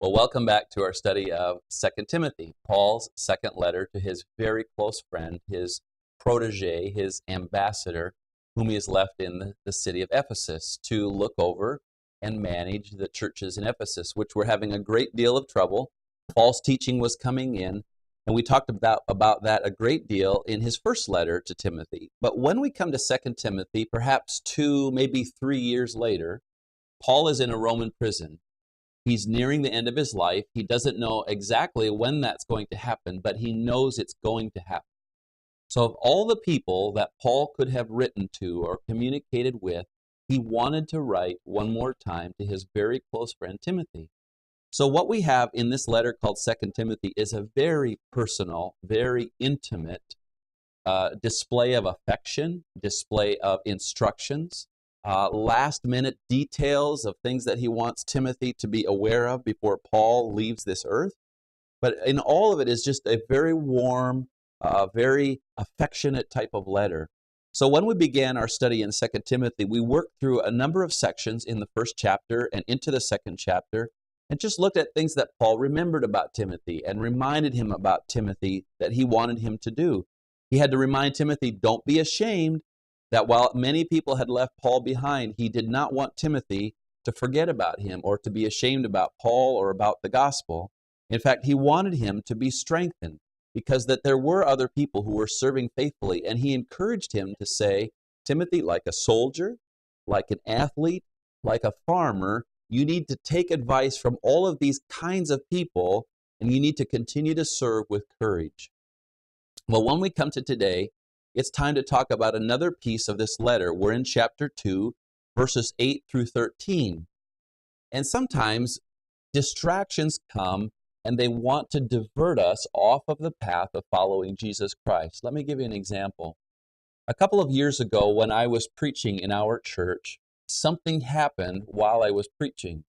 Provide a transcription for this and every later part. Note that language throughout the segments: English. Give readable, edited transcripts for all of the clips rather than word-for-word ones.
Well, welcome back to our study of Second Timothy, Paul's second letter to his very close friend, his protege, his ambassador, whom he has left in the city of Ephesus to look over and manage the churches in Ephesus, which were having a great deal of trouble. False teaching was coming in, and we talked about that a great deal in his first letter to Timothy. But when we come to Second Timothy, perhaps 2, maybe 3 years later, Paul is in a Roman prison. He's nearing the end of his life. He doesn't know exactly when that's going to happen, but he knows it's going to happen. So of all the people that Paul could have written to or communicated with, he wanted to write one more time to his very close friend Timothy. So what we have in this letter called Second Timothy is a very personal, very intimate display of affection, display of instructions, last-minute details of things that he wants Timothy to be aware of before Paul leaves this earth. But in all of it is just a very warm, very affectionate type of letter. So when we began our study in 2 Timothy, we worked through a number of sections in the first chapter and into the second chapter, and just looked at things that Paul remembered about Timothy and reminded him about Timothy that he wanted him to do. He had to remind Timothy, don't be ashamed that while many people had left Paul behind, he did not want Timothy to forget about him or to be ashamed about Paul or about the gospel. In fact, he wanted him to be strengthened because that there were other people who were serving faithfully, and he encouraged him to say, Timothy, like a soldier, like an athlete, like a farmer, you need to take advice from all of these kinds of people, and you need to continue to serve with courage. Well, when we come to today, it's time to talk about another piece of this letter. We're in chapter 2, verses 8 through 13. And sometimes distractions come and they want to divert us off of the path of following Jesus Christ. Let me give you an example. A couple of years ago, when I was preaching in our church, something happened while I was preaching.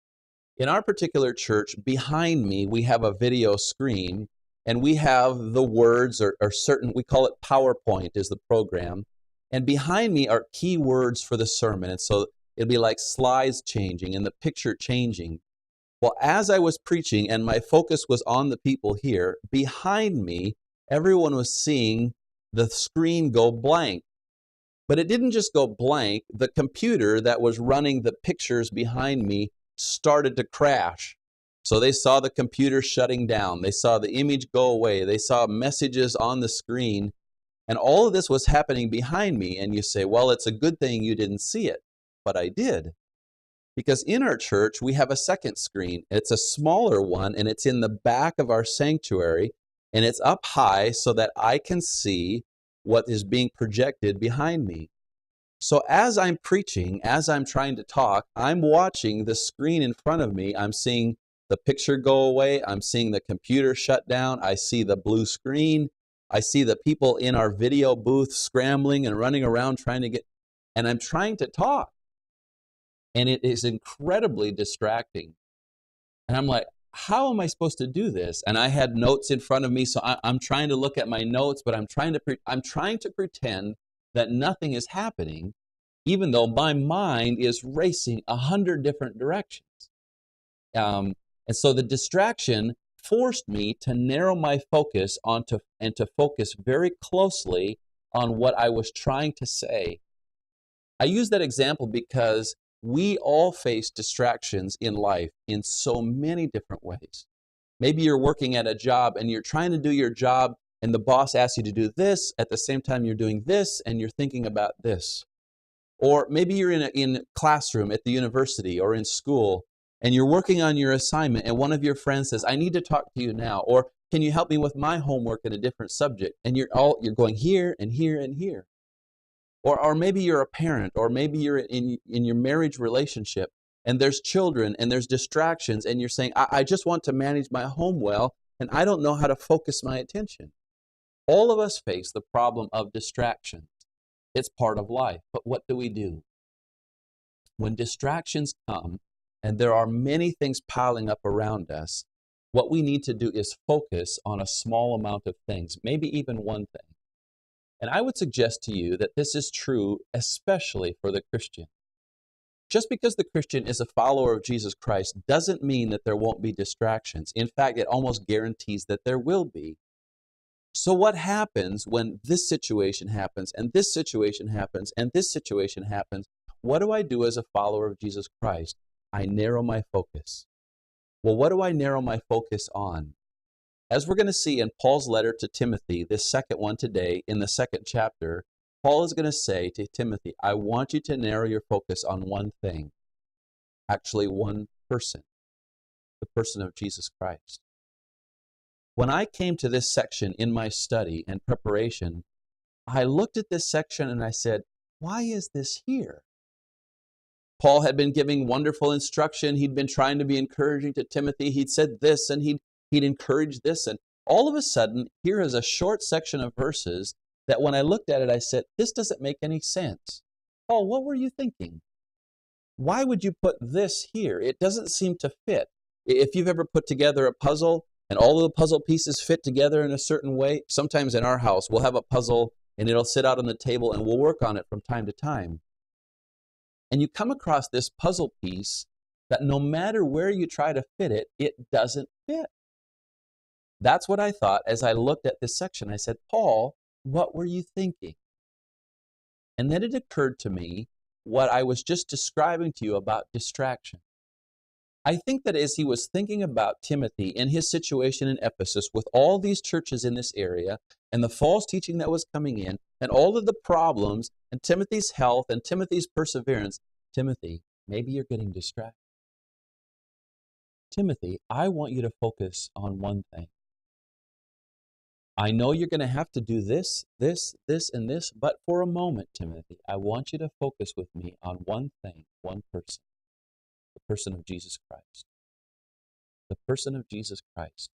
In our particular church, behind me, we have a video screen, and we have the words or certain, we call it PowerPoint is the program. And behind me are key words for the sermon. And so it'll be like slides changing and the picture changing. Well, as I was preaching and my focus was on the people here, behind me, everyone was seeing the screen go blank. But it didn't just go blank. The computer that was running the pictures behind me started to crash. So they saw the computer shutting down. They saw the image go away. They saw messages on the screen. And all of this was happening behind me. And you say, well, it's a good thing you didn't see it. But I did. Because in our church, we have a second screen. It's a smaller one, and it's in the back of our sanctuary. And it's up high so that I can see what is being projected behind me. So as I'm preaching, as I'm trying to talk, I'm watching the screen in front of me. I'm seeing the picture go away. I'm seeing the computer shut down. I see the blue screen. I see the people in our video booth scrambling and running around trying to get, and I'm trying to talk. And it is incredibly distracting. And I'm like, how am I supposed to do this? And I had notes in front of me, so I'm trying to look at my notes, but I'm trying to pretend that nothing is happening, even though my mind is racing 100 different directions. And so the distraction forced me to narrow my focus and to focus very closely on what I was trying to say. I use that example because we all face distractions in life in so many different ways. Maybe you're working at a job and you're trying to do your job and the boss asks you to do this at the same time you're doing this and you're thinking about this. Or maybe you're in a classroom at the university or in school and you're working on your assignment and one of your friends says, I need to talk to you now, or can you help me with my homework in a different subject? And you're going here and here and here. Or maybe you're a parent, or maybe you're in your marriage relationship and there's children and there's distractions and you're saying, I just want to manage my home well and I don't know how to focus my attention. All of us face the problem of distractions. It's part of life. But what do we do? When distractions come and there are many things piling up around us, what we need to do is focus on a small amount of things, maybe even one thing. And I would suggest to you that this is true especially for the Christian. Just because the Christian is a follower of Jesus Christ doesn't mean that there won't be distractions. In fact, it almost guarantees that there will be. So what happens when this situation happens, and this situation happens, and this situation happens? What do I do as a follower of Jesus Christ? I narrow my focus. Well, what do I narrow my focus on? As we're going to see in Paul's letter to Timothy, this second one today, in the second chapter, Paul is going to say to Timothy, I want you to narrow your focus on one thing. Actually, one person. The person of Jesus Christ. When I came to this section in my study and preparation, I looked at this section and I said, why is this here? Paul had been giving wonderful instruction. He'd been trying to be encouraging to Timothy. He'd said this and he'd encouraged this. And all of a sudden, here is a short section of verses that when I looked at it, I said, this doesn't make any sense. Paul, what were you thinking? Why would you put this here? It doesn't seem to fit. If you've ever put together a puzzle and all of the puzzle pieces fit together in a certain way, sometimes in our house, we'll have a puzzle and it'll sit out on the table and we'll work on it from time to time. And you come across this puzzle piece that no matter where you try to fit it, it doesn't fit. That's what I thought as I looked at this section. I said, Paul, what were you thinking? And then it occurred to me what I was just describing to you about distraction. I think that as he was thinking about Timothy in his situation in Ephesus with all these churches in this area and the false teaching that was coming in and all of the problems and Timothy's health and Timothy's perseverance, Timothy, maybe you're getting distracted. Timothy, I want you to focus on one thing. I know you're going to have to do this, this, and this, but for a moment, Timothy, I want you to focus with me on one thing, one person, the person of Jesus Christ. The person of Jesus Christ.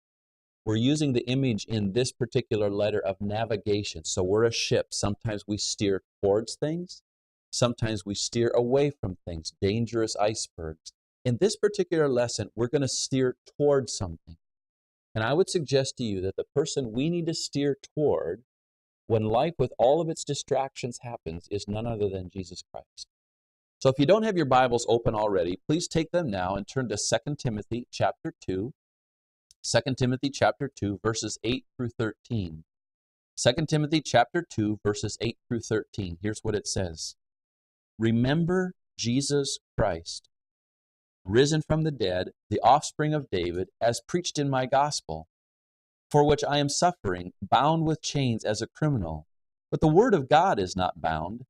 We're using the image in this particular letter of navigation. So we're a ship. Sometimes we steer towards things. Sometimes we steer away from things, dangerous icebergs. In this particular lesson, we're going to steer towards something. And I would suggest to you that the person we need to steer toward when life with all of its distractions happens is none other than Jesus Christ. So if you don't have your Bibles open already, please take them now and turn to 2 Timothy chapter 2. 2 Timothy chapter 2, verses 8 through 13. 2 Timothy chapter 2, verses 8 through 13. Here's what it says. Remember Jesus Christ, risen from the dead, the offspring of David, as preached in my gospel, for which I am suffering, bound with chains as a criminal. But the word of God is not bound.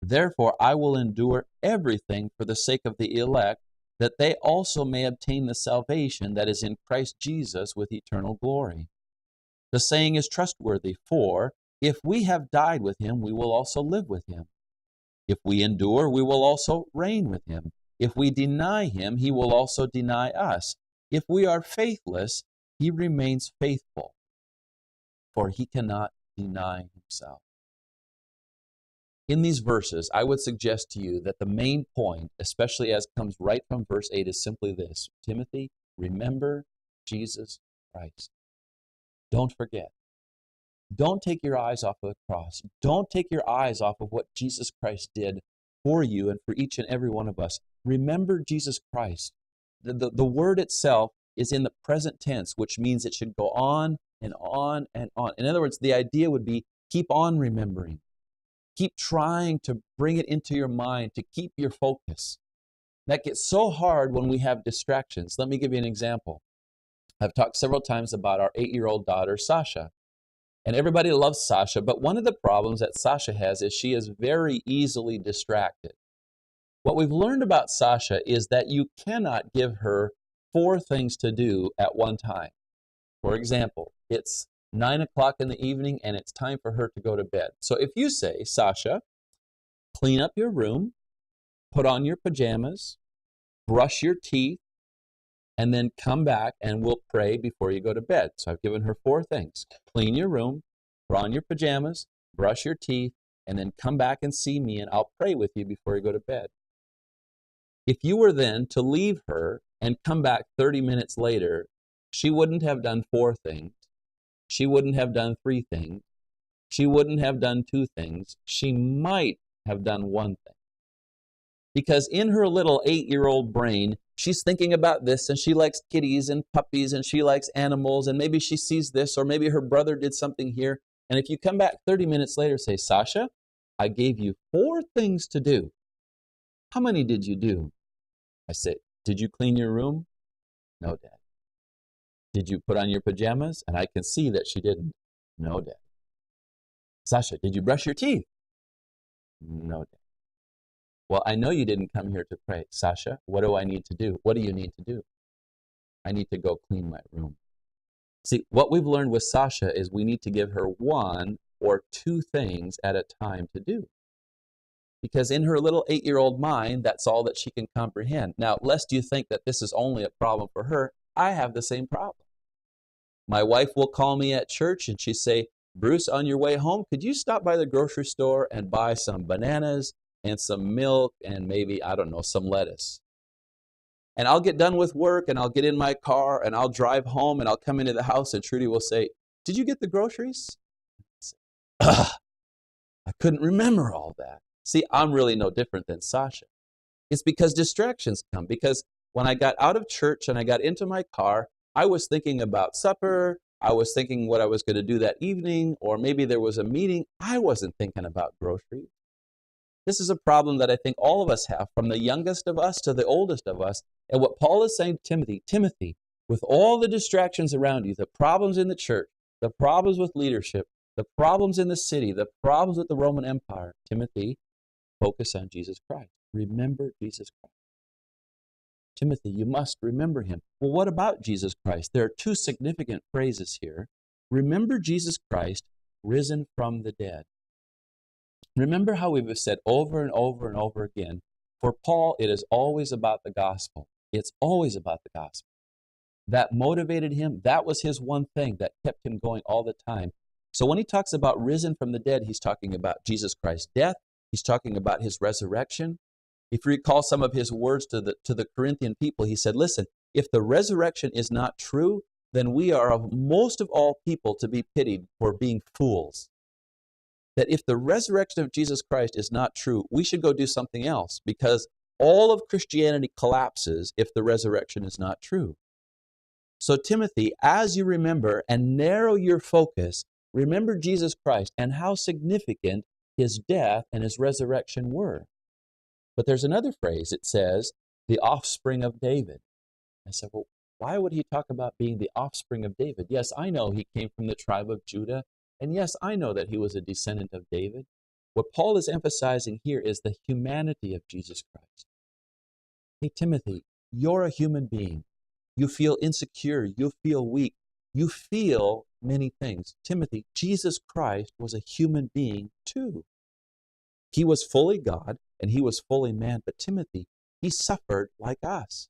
Therefore I will endure everything for the sake of the elect, that they also may obtain the salvation that is in Christ Jesus with eternal glory. The saying is trustworthy, for if we have died with him, we will also live with him. If we endure, we will also reign with him. If we deny him, he will also deny us. If we are faithless, he remains faithful, for he cannot deny himself. In these verses, I would suggest to you that the main point, especially as comes right from verse 8, is simply this. Timothy, remember Jesus Christ. Don't forget. Don't take your eyes off of the cross. Don't take your eyes off of what Jesus Christ did for you and for each and every one of us. Remember Jesus Christ. The word itself is in the present tense, which means it should go on and on and on. In other words, the idea would be keep on remembering. Keep trying to bring it into your mind, to keep your focus. That gets so hard when we have distractions. Let me give you an example. I've talked several times about our 8-year-old daughter, Sasha. And everybody loves Sasha, but one of the problems that Sasha has is she is very easily distracted. What we've learned about Sasha is that you cannot give her 4 things to do at one time. For example, it's 9 o'clock in the evening and it's time for her to go to bed. So if you say, Sasha, clean up your room, put on your pajamas, brush your teeth, and then come back and we'll pray before you go to bed. So I've given her 4 things. Clean your room, put on your pajamas, brush your teeth, and then come back and see me and I'll pray with you before you go to bed. If you were then to leave her and come back 30 minutes later, she wouldn't have done 4 things. She wouldn't have done 3 things. She wouldn't have done 2 things. She might have done 1 thing. Because in her little 8-year-old brain, she's thinking about this, and she likes kitties and puppies, and she likes animals, and maybe she sees this, or maybe her brother did something here. And if you come back 30 minutes later, say, Sasha, I gave you 4 things to do. How many did you do? I say, did you clean your room? No, Dad. Did you put on your pajamas? And I can see that she didn't. No, Dad. Sasha, did you brush your teeth? No, Dad. Well, I know you didn't come here to pray. Sasha, what do I need to do? What do you need to do? I need to go clean my room. See, what we've learned with Sasha is we need to give her 1 or 2 things at a time to do. Because in her little 8-year-old mind, that's all that she can comprehend. Now, lest you think that this is only a problem for her, I have the same problem. My wife will call me at church and she'll say, Bruce, on your way home, could you stop by the grocery store and buy some bananas and some milk and maybe, I don't know, some lettuce? And I'll get done with work and I'll get in my car and I'll drive home and I'll come into the house and Trudy will say, did you get the groceries? I couldn't remember all that. See, I'm really no different than Sasha. It's because distractions come. Because when I got out of church and I got into my car, I was thinking about supper. I was thinking what I was going to do that evening, or maybe there was a meeting. I wasn't thinking about groceries. This is a problem that I think all of us have, from the youngest of us to the oldest of us. And what Paul is saying to Timothy, with all the distractions around you, the problems in the church, the problems with leadership, the problems in the city, the problems with the Roman Empire, Timothy, focus on Jesus Christ. Remember Jesus Christ. Timothy, you must remember him. Well, what about Jesus Christ? There are 2 significant phrases here. Remember Jesus Christ, risen from the dead. Remember how we've said over and over and over again, for Paul, it is always about the gospel. It's always about the gospel. That motivated him. That was his one thing that kept him going all the time. So when he talks about risen from the dead, he's talking about Jesus Christ's death. He's talking about his resurrection. If you recall some of his words to the Corinthian people, he said, listen, if the resurrection is not true, then we are of most of all people to be pitied for being fools. That if the resurrection of Jesus Christ is not true, we should go do something else, because all of Christianity collapses if the resurrection is not true. So Timothy, as you remember and narrow your focus, remember Jesus Christ and how significant his death and his resurrection were. But there's another phrase. It says, the offspring of David. I said, well, why would he talk about being the offspring of David? Yes, I know he came from the tribe of Judah. And yes, I know that he was a descendant of David. What Paul is emphasizing here is the humanity of Jesus Christ. Hey, Timothy, you're a human being. You feel insecure. You feel weak. You feel many things. Timothy, Jesus Christ was a human being too. He was fully God and he was fully man. But Timothy, he suffered like us.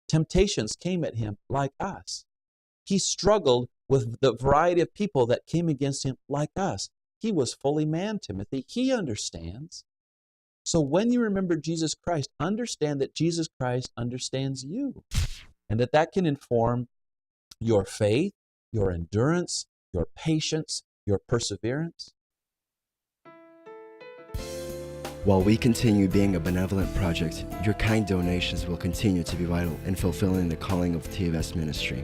Temptations came at him like us. He struggled with the variety of people that came against him like us. He was fully man, Timothy. He understands. So when you remember Jesus Christ, understand that Jesus Christ understands you, and that can inform your faith, your endurance, your patience, your perseverance. While we continue being a benevolent project, your kind donations will continue to be vital in fulfilling the calling of TFS ministry.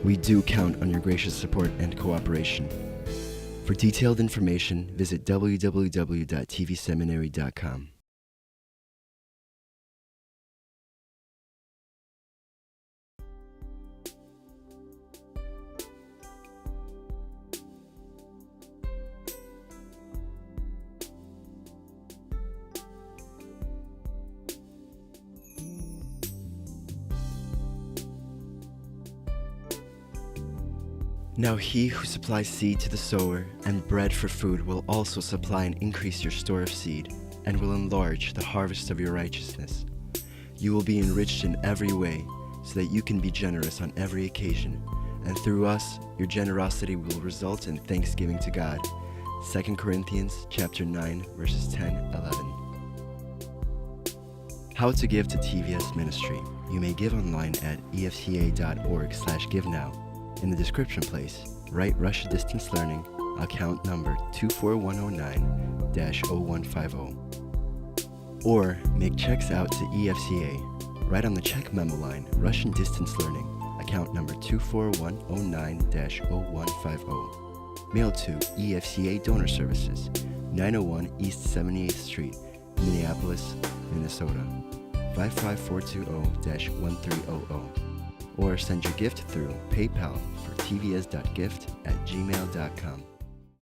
We do count on your gracious support and cooperation. For detailed information, visit www.tvseminary.com. Now he who supplies seed to the sower and bread for food will also supply and increase your store of seed, and will enlarge the harvest of your righteousness. You will be enriched in every way, so that you can be generous on every occasion, and through us, your generosity will result in thanksgiving to God. 2 Corinthians chapter 9, verses 10-11. How to give to TVS Ministry. You may give online at efca.org/givenow. In the description place, write Russia Distance Learning, account number 24109-0150. Or make checks out to EFCA. Write on the check memo line Russian Distance Learning, account number 24109-0150. Mail to EFCA Donor Services, 901 East 78th Street, Minneapolis, Minnesota, 55420-1300. Or send your gift through PayPal for tvs.gift@gmail.com.